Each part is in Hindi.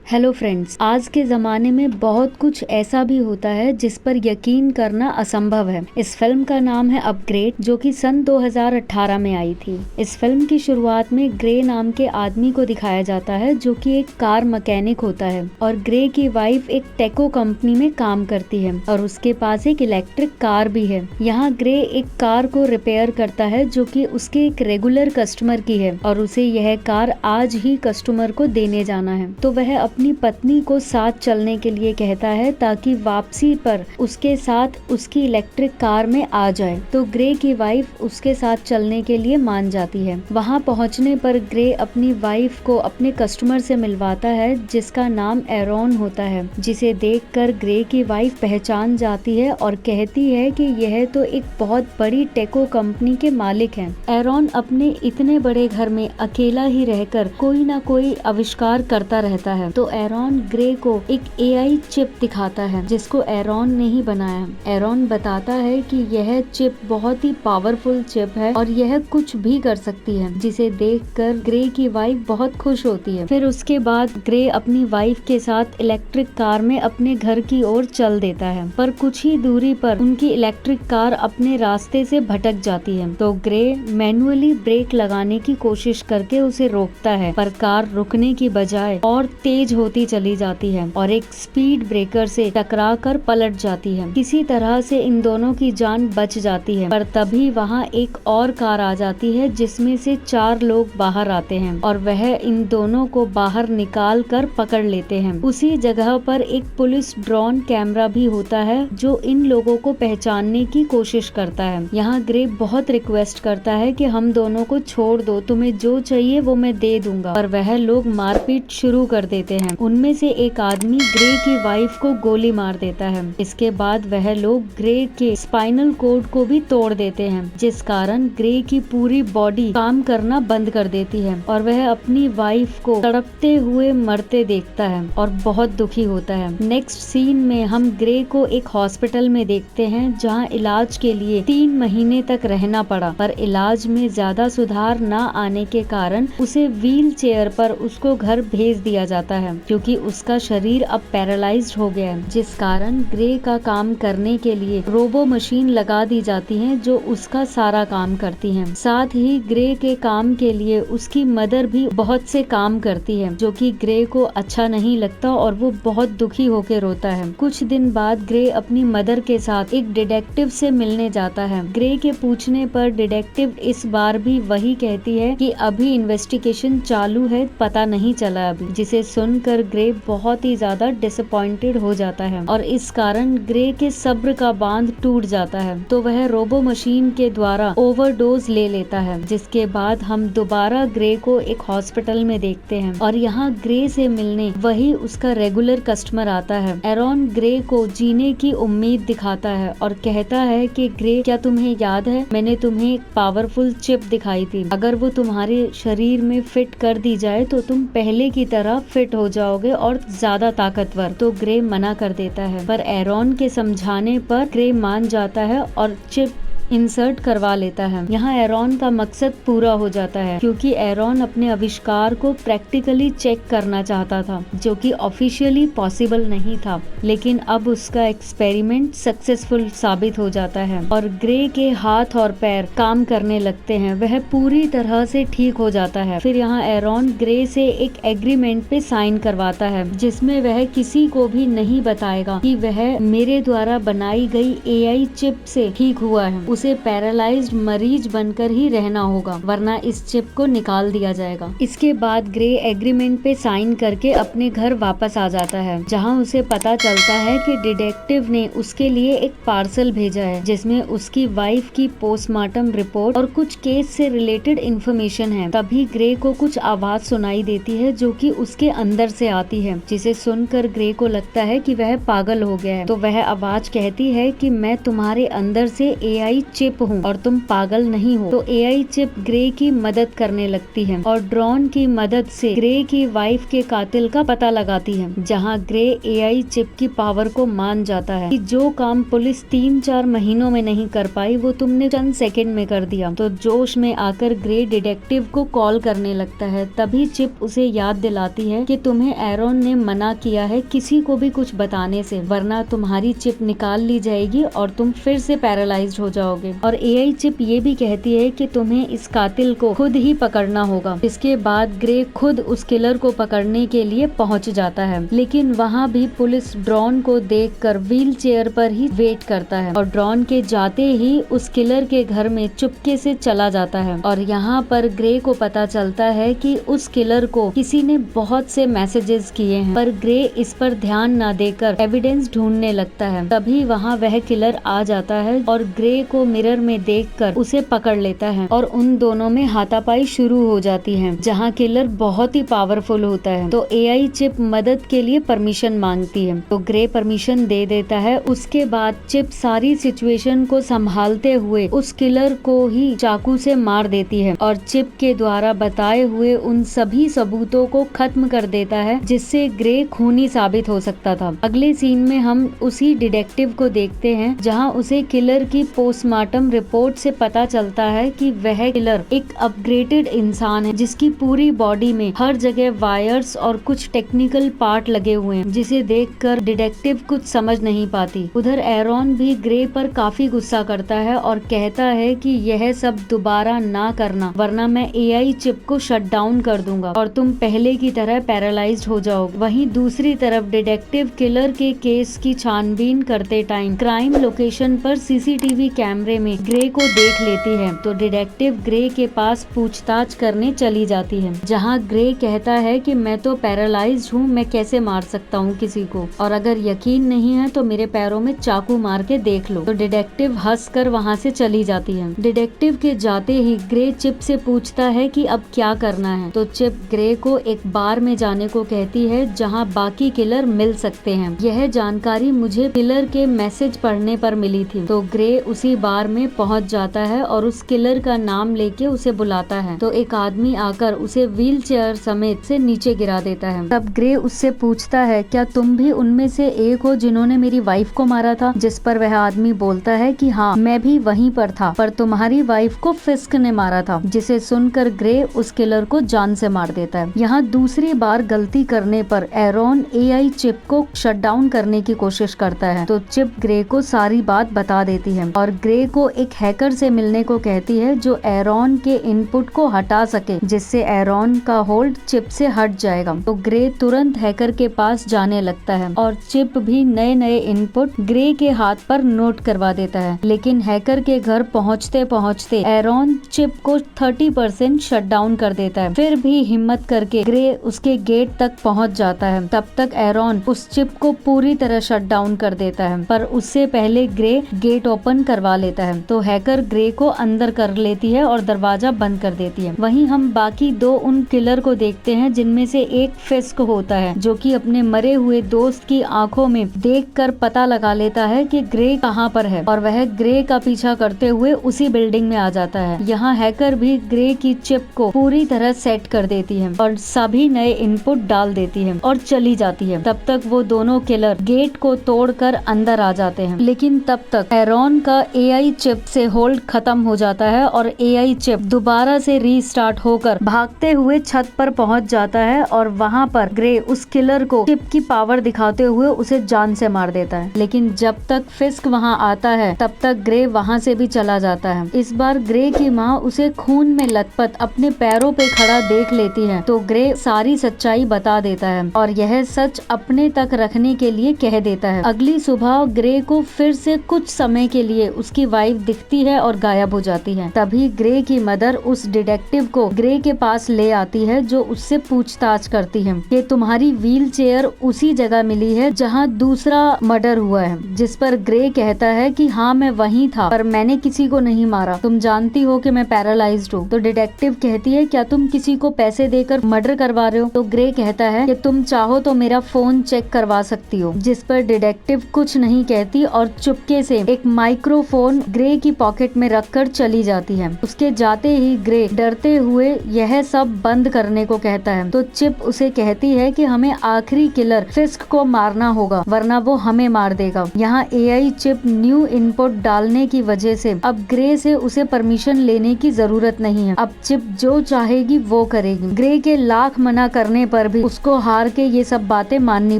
हेलो फ्रेंड्स, आज के ज़माने में बहुत कुछ ऐसा भी होता है जिस पर यकीन करना असंभव है। इस फिल्म का नाम है अपग्रेड, जो कि सन 2018 में आई थी। इस फिल्म की शुरुआत में ग्रे नाम के आदमी को दिखाया जाता है, जो कि एक कार मैकेनिक होता है और ग्रे की वाइफ एक टेको कंपनी में काम करती है और उसके पास एक इलेक्ट्रिक कार भी है। यहाँ ग्रे एक कार को रिपेयर करता है जो कि उसके एक रेगुलर कस्टमर की है और उसे यह कार आज ही कस्टमर को देने जाना है। तो वह अपनी पत्नी को साथ चलने के लिए कहता है ताकि वापसी पर उसके साथ उसकी इलेक्ट्रिक कार में आ जाए। तो ग्रे की वाइफ उसके साथ चलने के लिए मान जाती है। वहां पहुंचने पर ग्रे अपनी वाइफ को अपने कस्टमर से मिलवाता है जिसका नाम एरॉन होता है, जिसे देखकर ग्रे की वाइफ पहचान जाती है और कहती है कि यह तो एक बहुत बड़ी टेको कंपनी के मालिक हैं। एरॉन अपने इतने बड़े घर में अकेला ही रहकर कोई ना कोई आविष्कार करता रहता है। तो एरॉन ग्रे को एक एआई चिप दिखाता है जिसको एरॉन ने ही बनाया। एरॉन बताता है कि यह चिप बहुत ही पावरफुल चिप है और यह कुछ भी कर सकती है, जिसे देखकर ग्रे की वाइफ बहुत खुश होती है। फिर उसके बाद ग्रे अपनी वाइफ के साथ इलेक्ट्रिक कार में अपने घर की ओर चल देता है, पर कुछ ही दूरी पर उनकी इलेक्ट्रिक कार अपने रास्ते से भटक जाती है। तो ग्रे मैन्युअली ब्रेक लगाने की कोशिश करके उसे रोकता है, पर कार रुकने की बजाय और तेज होती चली जाती है और एक स्पीड ब्रेकर से टकराकर पलट जाती है। किसी तरह से इन दोनों की जान बच जाती है, पर तभी वहाँ एक और कार आ जाती है जिसमें से 4 लोग बाहर आते हैं और वह इन दोनों को बाहर निकाल कर पकड़ लेते हैं। उसी जगह पर एक पुलिस ड्रोन कैमरा भी होता है जो इन लोगों को पहचानने की कोशिश करता है। यहाँ ग्रे बहुत रिक्वेस्ट करता है कि हम दोनों को छोड़ दो, तुम्हें जो चाहिए वो मैं दे दूंगा, पर वह लोग मारपीट शुरू कर देते हैं। उनमें से एक आदमी ग्रे की वाइफ को गोली मार देता है। इसके बाद वह लोग ग्रे के स्पाइनल कोड को भी तोड़ देते हैं, जिस कारण ग्रे की पूरी बॉडी काम करना बंद कर देती है और वह अपनी वाइफ को तड़पते हुए मरते देखता है और बहुत दुखी होता है। नेक्स्ट सीन में हम ग्रे को एक हॉस्पिटल में देखते हैं जहां इलाज के लिए 3 महीने तक रहना पड़ा, पर इलाज में ज्यादा सुधार न आने के कारण उसे व्हील चेयर पर उसको घर भेज दिया जाता है, क्योंकि उसका शरीर अब पैरालाइज्ड हो गया है, जिस कारण ग्रे का काम करने के लिए रोबो मशीन लगा दी जाती हैं जो उसका सारा काम करती हैं। साथ ही ग्रे के काम के लिए उसकी मदर भी बहुत से काम करती है, जो कि ग्रे को अच्छा नहीं लगता और वो बहुत दुखी होकर रोता है। कुछ दिन बाद ग्रे अपनी मदर के साथ एक डिटेक्टिव से मिलने जाता है। ग्रे के पूछने पर डिटेक्टिव इस बार भी वही कहती है कि अभी इन्वेस्टिगेशन चालू है, पता नहीं चला अभी, जिसे सुनकर ग्रे बहुत ही ज्यादा डिसअपॉइंटेड हो जाता है और इस कारण ग्रे के सब्र का बांध टूट जाता है। तो वह रोबो मशीन के द्वारा ओवरडोज ले लेता है, जिसके बाद हम दोबारा ग्रे को एक हॉस्पिटल में देखते हैं और यहाँ ग्रे से मिलने वही उसका रेगुलर कस्टमर आता है। एरॉन ग्रे को जीने की उम्मीद दिखाता है और कहता है कि ग्रे, क्या तुम्हें याद है मैंने तुम्हें एक पावरफुल चिप दिखाई थी, अगर वो तुम्हारे शरीर में फिट कर दी जाए तो तुम पहले की तरह फिट हो जाओगे और ज्यादा ताकतवर। तो ग्रे मना कर देता है, पर एरॉन के समझाने पर ग्रे मान जाता है और चिप इंसर्ट करवा लेता है। यहाँ एरॉन का मकसद पूरा हो जाता है, क्योंकि एरॉन अपने आविष्कार को प्रैक्टिकली चेक करना चाहता था, जो कि ऑफिशियली पॉसिबल नहीं था, लेकिन अब उसका एक्सपेरिमेंट सक्सेसफुल साबित हो जाता है और ग्रे के हाथ और पैर काम करने लगते हैं। वह पूरी तरह से ठीक हो जाता है। फिर यहाँ एरॉन ग्रे से एक एग्रीमेंट पे साइन करवाता है, जिसमें वह किसी को भी नहीं बताएगा कि वह मेरे द्वारा बनाई गई एआई चिप से ठीक हुआ है। उसे पैरालाइज्ड मरीज बनकर ही रहना होगा, वरना इस चिप को निकाल दिया जाएगा। इसके बाद ग्रे एग्रीमेंट पे साइन करके अपने घर वापस आ जाता है, जहां उसे पता चलता है कि डिटेक्टिव ने उसके लिए एक पार्सल भेजा है, जिसमें उसकी वाइफ की पोस्टमार्टम रिपोर्ट और कुछ केस से रिलेटेड इंफॉर्मेशन है। तभी ग्रे को कुछ आवाज सुनाई देती है जो कि उसके अंदर से आती है, जिसे सुनकर ग्रे को लगता है कि वह पागल हो गया है। तो वह आवाज कहती है कि मैं तुम्हारे अंदर से एआई चिप हूँ और तुम पागल नहीं हो। तो एआई चिप ग्रे की मदद करने लगती है और ड्रॉन की मदद से ग्रे की वाइफ के कातिल का पता लगाती है, जहाँ ग्रे एआई चिप की पावर को मान जाता है कि जो काम पुलिस 3-4 महीनों में नहीं कर पाई वो तुमने चंद सेकंड में कर दिया। तो जोश में आकर ग्रे डिटेक्टिव को कॉल करने लगता है। तभी चिप उसे याद दिलाती है कि तुम्हें एरॉन ने मना किया है किसी को भी कुछ बताने से, वरना तुम्हारी चिप निकाल ली जाएगी और तुम फिर से पैरालाइज्ड हो जाओगे। और एआई चिप ये भी कहती है कि तुम्हें इस कातिल को खुद ही पकड़ना होगा। इसके बाद ग्रे खुद उस किलर को पकड़ने के लिए पहुंच जाता है, लेकिन वहाँ भी पुलिस ड्रॉन को देखकर व्हील चेयर पर ही वेट करता है और ड्रॉन के जाते ही उस किलर के घर में चुपके से चला जाता है। और यहाँ पर ग्रे को पता चलता है कि उस किलर को किसी ने बहुत से मैसेजेस किए हैं, पर ग्रे इस पर ध्यान न देकर एविडेंस ढूंढने लगता है। तभी वहाँ वह किलर आ जाता है और ग्रे को मिरर में देखकर उसे पकड़ लेता है और उन दोनों में हाथापाई शुरू हो जाती है, जहाँ किलर बहुत ही पावरफुल होता है। तो एआई चिप मदद के लिए परमिशन मांगती है, तो ग्रे परमिशन दे देता है। उसके बाद चिप सारी सिचुएशन को संभालते हुए उस किलर को ही चाकू से मार देती है और चिप के द्वारा बताए हुए उन सभी सबूतों को खत्म कर देता है, जिससे ग्रे खूनी साबित हो सकता था। अगले सीन में हम उसी डिटेक्टिव को देखते हैं, जहां उसे किलर की पोस्टमार्टम रिपोर्ट से पता चलता है कि वह किलर एक अपग्रेडेड इंसान है, जिसकी पूरी बॉडी में हर जगह वायर्स और कुछ टेक्निकल पार्ट लगे हुए हैं, जिसे देखकर डिटेक्टिव कुछ समझ नहीं पाती। उधर एरॉन भी ग्रे पर काफी गुस्सा करता है और कहता है कि यह सब दोबारा ना करना, वरना मैं एआई चिप को शट डाउन कर दूंगा और तुम पहले की तरह पैरालाइज्ड हो जाओगे। वहीं दूसरी तरफ डिटेक्टिव किलर के केस की छानबीन करते टाइम क्राइम लोकेशन पर सीसीटीवी कैमरे में ग्रे को देख लेती है, तो डिटेक्टिव ग्रे के पास पूछताछ करने चली जाती है, जहां ग्रे कहता है कि मैं तो पैरालाइज्ड हूँ, मैं कैसे मार सकता हूँ किसी को, और अगर यकीन नहीं है तो मेरे पैरों में चाकू मार के देख लो। तो डिटेक्टिव हंसकर वहाँ से चली जाती है। डिटेक्टिव के जाते ही ग्रे चिप से पूछता है कि अब क्या करना है, तो चिप ग्रे को एक बार में जाने को कहती है जहाँ बाकी किलर मिल सकते हैं। यह जानकारी मुझे किलर के मैसेज पढ़ने पर मिली थी। तो ग्रे उसी बार में पहुँच जाता है और उस किलर का नाम लेके उसे बुलाता है, तो एक आदमी आकर उसे व्हील चेयर समेत से नीचे गिरा देता है। तब ग्रे उससे पूछता है क्या तुम भी उनमें से एक हो जिन्होंने मेरी वाइफ को मारा था, जिस पर वह आदमी बोलता है कि हाँ मैं भी वहीं पर था, पर तुम्हारी वाइफ को फिस्क ने मारा था। जिसे सुनकर ग्रे उस किलर को जान से मार देता है। यहाँ दूसरी बार गलती करने पर एरॉन एआई चिप को शट डाउन करने की कोशिश करता है, तो चिप ग्रे को सारी बात बता देती है और ग्रे को एक हैकर से मिलने को कहती है जो एरॉन के इनपुट को हटा सके, जिससे एरॉन का होल्ड चिप से हट जाएगा। तो ग्रे तुरंत हैकर के पास जाने लगता है और चिप भी नए नए इनपुट ग्रे के हाथ पर नोट करवा देता है। लेकिन हैकर के घर पहुंचते पहुंचते एरॉन चिप को 30% शट डाउन कर देता है। फिर भी हिम्मत करके ग्रे उसके गेट तक पहुंच जाता है। तब तक एरॉन उस चिप को पूरी तरह शट डाउन कर देता है, पर उससे पहले ग्रे गेट ओपन करवा लेता है। तो हैकर ग्रे को अंदर कर लेती है और दरवाजा बंद कर देती है। वहीं हम बाकी दो उन किलर को देखते हैं, जिनमें से एक फिस्क होता है, जो कि अपने मरे हुए दोस्त की आंखों में देखकर पता लगा लेता है कि ग्रे कहाँ पर है और वह ग्रे का पीछा करते हुए उसी बिल्डिंग में आ जाता है। यहाँ हैकर भी ग्रे की चिप को पूरी तरह सेट कर देती है और सभी नए इनपुट डाल देती है और चली जाती है। तब तक वो दोनों किलर गेट को तोड़कर अंदर आ जाते हैं, लेकिन तब तक एरॉन का एआई चिप से होल्ड खत्म हो जाता है और एआई चिप दोबारा से रीस्टार्ट होकर भागते हुए छत पर पहुंच जाता है और वहां पर ग्रे उस किलर को चिप की पावर दिखाते हुए उसे जान से मार देता है। लेकिन जब तक फिस्क वहां आता है तब तक ग्रे वहां से भी चला जाता है। इस बार ग्रे की माँ उसे खून में लथपथ अपने पैरों पे खड़ा देख लेती है, तो ग्रे सारी सच्चाई बता देता है और यह सच अपने तक रखने के लिए कह देता है। अगली सुबह ग्रे को फिर से कुछ समय के लिए उसकी वाइफ दिखती है और गायब हो जाती है। तभी ग्रे की मदर उस डिटेक्टिव को ग्रे के पास ले आती है, जो उससे पूछताछ करती है कि तुम्हारी व्हील चेयर उसी जगह मिली है जहाँ दूसरा मर्डर हुआ है, जिस पर ग्रे कहता है कि हाँ मैं वहीं था, पर मैंने किसी को नहीं मारा, तुम जानती हो कि मैं पैरालाइज्ड हूँ। तो डिटेक्टिव कहती है क्या तुम किसी को पैसे देकर मर्डर करवा रहे हो? तो ग्रे कहता है कि तुम चाहो तो मेरा फोन चेक करवा सकती हो, जिस पर डिटेक्टिव कुछ नहीं कहती और चुपके से एक माइक्रोफोन फोन ग्रे की पॉकेट में रखकर चली जाती है। उसके जाते ही ग्रे डरते हुए यह सब बंद करने को कहता है, तो चिप उसे कहती है कि हमें आखिरी किलर फिस्क को मारना होगा वरना वो हमें मार देगा। यहाँ एआई चिप न्यू इनपुट डालने की वजह से अब ग्रे से उसे परमिशन लेने की जरूरत नहीं है। अब चिप जो चाहेगी वो करेगी। ग्रे के लाख मना करने पर भी उसको हार के ये सब बातें माननी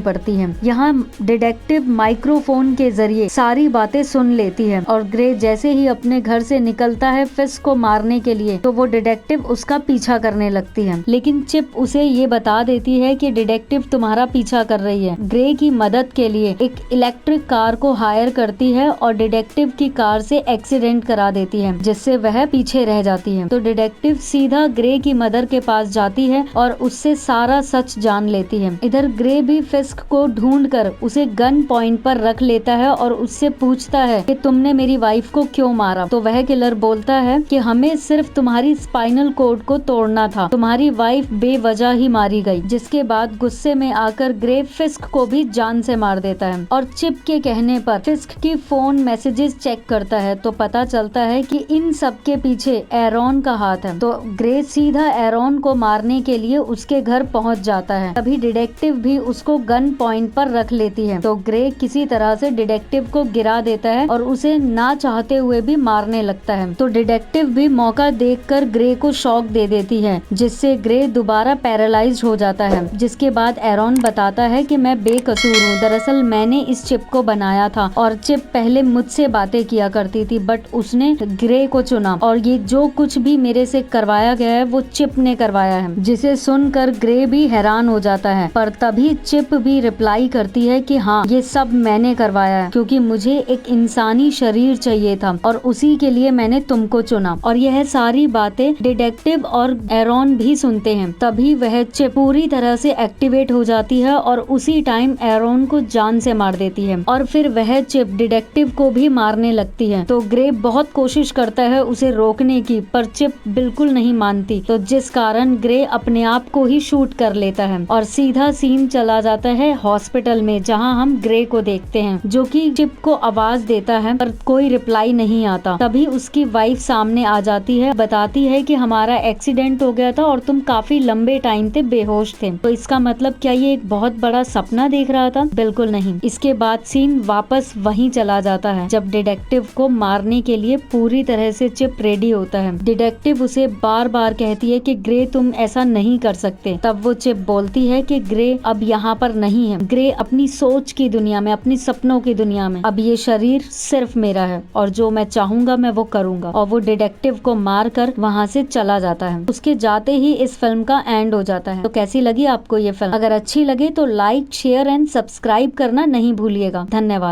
पड़ती हैं। यहाँ डिटेक्टिव माइक्रोफोन के जरिए सारी बातें सुन लेती है और ग्रे जैसे ही अपने घर से निकलता है फिस्क को मारने के लिए तो वो डिटेक्टिव उसका पीछा करने लगती है, लेकिन चिप उसे ये बता देती है कि डिटेक्टिव तुम्हारा पीछा कर रही है। ग्रे की मदद के लिए एक इलेक्ट्रिक कार को हायर करती है और डिटेक्टिव की कार से एक्सीडेंट करा देती है जिससे वह पीछे रह जाती है। तो डिटेक्टिव सीधा ग्रे की मदर के पास जाती है और उससे सारा सच जान लेती है। इधर ग्रे भी फिस्क को ढूंढकर उसे गन पॉइंट पर रख लेता है और उससे पूछता है कि तुमने मेरी वाइफ को क्यों मारा। तो वह किलर बोलता है कि हमें सिर्फ तुम्हारी स्पाइनल कोड को तोड़ना था, तुम्हारी वाइफ बेवजह ही मारी गई। जिसके बाद गुस्से में आकर ग्रे फिस्क को भी जान से मार देता है और चिप के कहने पर फिस्क की फोन मैसेजेस चेक करता है तो पता चलता है कि इन सब के पीछे एरॉन का हाथ है। तो ग्रे सीधा एरॉन को मारने के लिए उसके घर पहुंच जाता है। तभी डिटेक्टिव भी उसको गन पॉइंट पर रख लेती है। तो ग्रे किसी तरह से डिटेक्टिव को गिरा देता है और उसे ना चाहते हुए भी मारने लगता है। तो डिटेक्टिव भी मौका देखकर ग्रे को शॉक दे देती है जिससे ग्रे दोबारा पैरालाइज्ड हो जाता है। जिसके बाद एरॉन बताता है कि मैं बेकसूर हूँ, दरअसल मैंने इस चिप को बनाया था और चिप पहले मुझसे बातें किया करती थी बट उसने ग्रे को चुना और ये जो कुछ भी मेरे से करवाया गया है वो चिप ने करवाया है। जिसे सुनकर ग्रे भी हैरान हो जाता है पर तभी चिप भी रिप्लाई करती है कि हाँ ये सब मैंने करवाया है क्योंकि मुझे एक इंसानी शरीर चाहिए था और उसी के लिए मैंने तुमको चुना। और यह सारी बातें डिटेक्टिव और एरॉन भी सुनते हैं। तभी वह चिप पूरी तरह से एक्टिवेट हो जाती है और उसी टाइम एरॉन को जान से मार देती है और फिर वह चिप डिटेक्टिव को भी मारने लगती है। तो ग्रे बहुत कोशिश करता है उसे रोकने की पर चिप बिल्कुल नहीं मानती, तो जिस कारण ग्रे अपने आप को ही शूट कर लेता है और सीधा सीन चला जाता है हॉस्पिटल में जहां हम ग्रे को देखते हैं जो कि चिप को आवाज देता है पर कोई रिप्लाई नहीं आता। तभी उसकी वाइफ सामने आ जाती है, बताती है कि हमारा एक्सीडेंट हो गया था और तुम काफी लंबे टाइम से बेहोश थे। तो इसका मतलब क्या ये एक बहुत बड़ा सपना देख रहा था? बिल्कुल नहीं। इसके बाद सीन वापस वहीं चला जाता है जब डिटेक्टिव को मारने के लिए पूरी तरह से चिप रेडी होता है। डिटेक्टिव उसे बार बार कहती है कि ग्रे तुम ऐसा नहीं कर सकते। तब वो चिप बोलती है कि ग्रे अब यहाँ पर नहीं है, ग्रे अपनी सोच की दुनिया में, अपनी सपनों की दुनिया में, अब ये शरीर सिर्फ मेरा है और जो मैं चाहूंगा मैं वो करूंगा। और वो डिटेक्टिव को मार कर वहाँ से चला जाता है। उसके जाते ही इस फिल्म का एंड हो जाता है। तो कैसी लगी आपको ये फिल्म? अगर अच्छी लगे तो लाइक, शेयर एंड सब्सक्राइब करना नहीं भूलिएगा। धन्यवाद।